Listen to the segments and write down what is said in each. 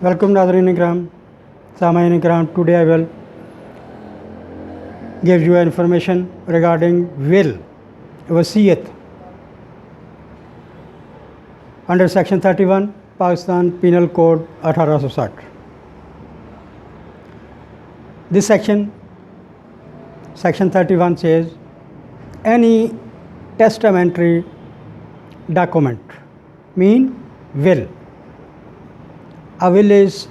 Welcome नाज़रीन Ikram, Samain Ikram. Today I will give you information regarding will, वसीयत under section 31 Pakistan penal code 1860। This section 31 says any testamentary document mean will. A will is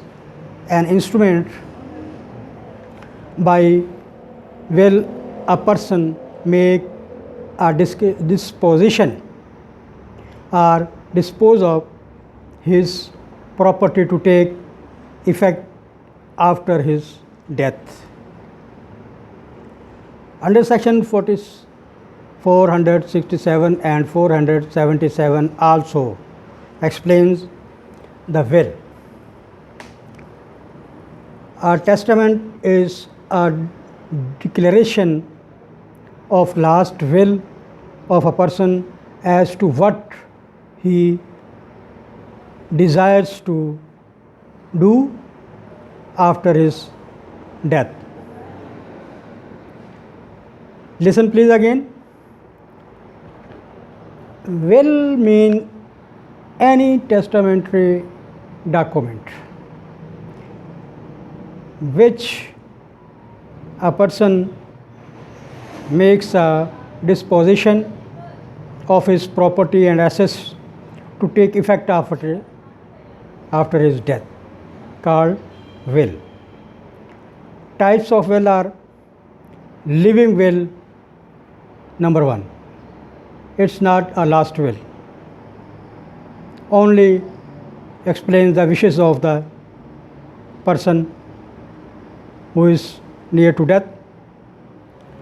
an instrument by will a person make a disposition or dispose of his property to take effect after his death. Under section 467 and 477 also explains the will. A testament is a declaration of last will of a person as to what he desires to do after his death. Listen please again. Will mean any testamentary document which a person makes a disposition of his property and assets to take effect after his death, called will. Types of will are living will, number one. It's not a last will, only explains the wishes of the person who is near to death.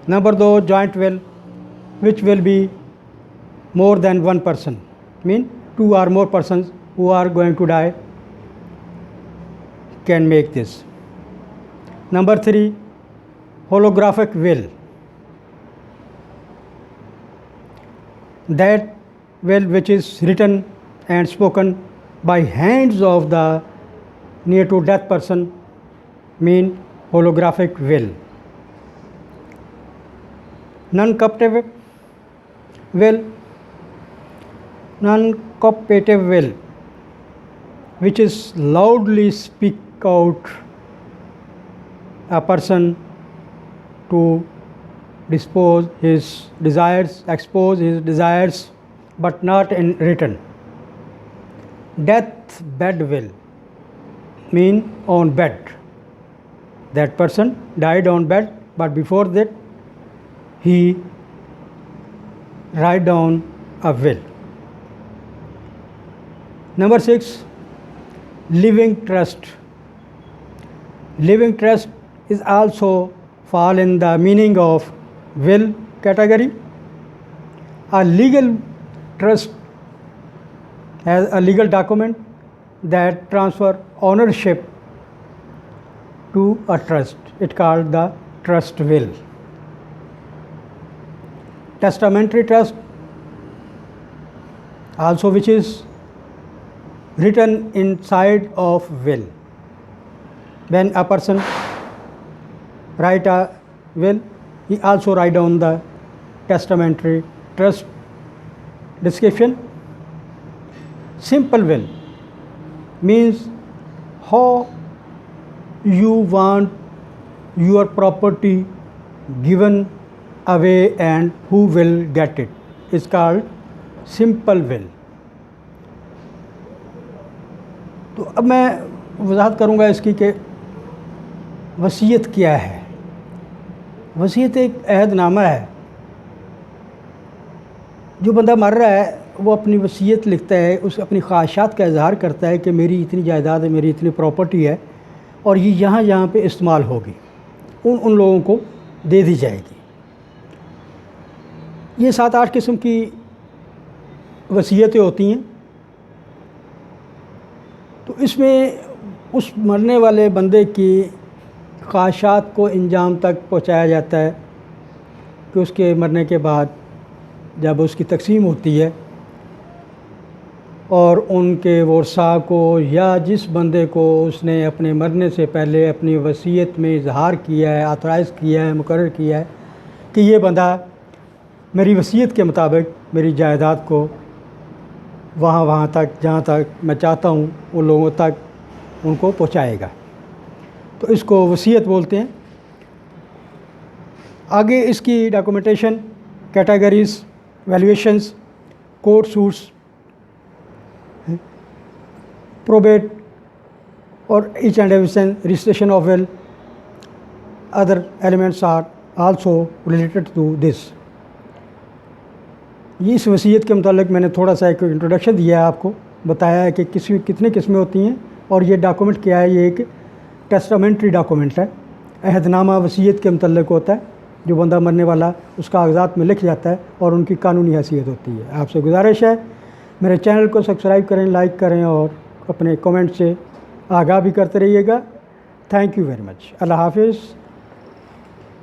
Number two, joint will, which will be more than one person, mean two or more persons who are going to die can make this. Number three, holographic will, that will which is written and spoken by hands of the near to death person, mean holographic will. Non-cooperative will, which is loudly speak out a person to expose his desires, but not in written. Death bed will, mean on bed. That person died on bed, but before that he write down a will. Number six, living trust. Living trust is also fall in the meaning of will category. A legal trust has a legal document that transfer ownership to a trust. It called the trust will. Testamentary trust also, which is written inside of will. When a person write a will, he also write down the testamentary trust description. Simple will means how you want your property given away and who will get it is called simple will. तो अब मैं वजाहत करूँगा इसकी कि वसीयत क्या है। वसीयत एक अहदनामा है। जो बंदा मर रहा है वो अपनी वसीयत लिखता है, उस अपनी ख्वाहिशात का इजहार करता है कि मेरी इतनी जायदाद है, मेरी इतनी प्रॉपर्टी है और ये यहाँ पे इस्तेमाल होगी, उन लोगों को दे दी जाएगी। ये 7-8 किस्म की वसीयतें होती हैं। तो इसमें उस मरने वाले बंदे की ख्वाहिशात को इंजाम तक पहुँचाया जाता है कि उसके मरने के बाद जब उसकी तकसीम होती है और उनके वर्सा को या जिस बंदे को उसने अपने मरने से पहले अपनी वसीयत में इजहार किया है, ऑथराइज़ किया है, मुकर्रर किया है कि ये बंदा मेरी वसीयत के मुताबिक मेरी जायदाद को वहाँ तक जहाँ तक मैं चाहता हूँ उन लोगों तक उनको पहुँचाएगा, तो इसको वसीयत बोलते हैं। आगे इसकी documentation, categories, valuations, court suits, probate or each and everything, registration of will, other elements are also related to this। ये इस वसीयत के मुतालिक मैंने थोड़ा सा एक इंट्रोडक्शन दिया है, आपको बताया है कि कितनी किस्में होती हैं और ये डॉक्यूमेंट क्या है। ये एक टेस्टामेंट्री डॉक्यूमेंट है, अहदनामा वसीयत के मुतालिक होता है, जो बंदा मरने वाला उस कागजात में लिख जाता है और उनकी कानूनी हैसियत होती है। आपसे गुजारिश है मेरे चैनल को सब्सक्राइब करें, लाइक करें और अपने कमेंट से आगाह भी करते रहिएगा। Thank you very much. Allah हाफिज़।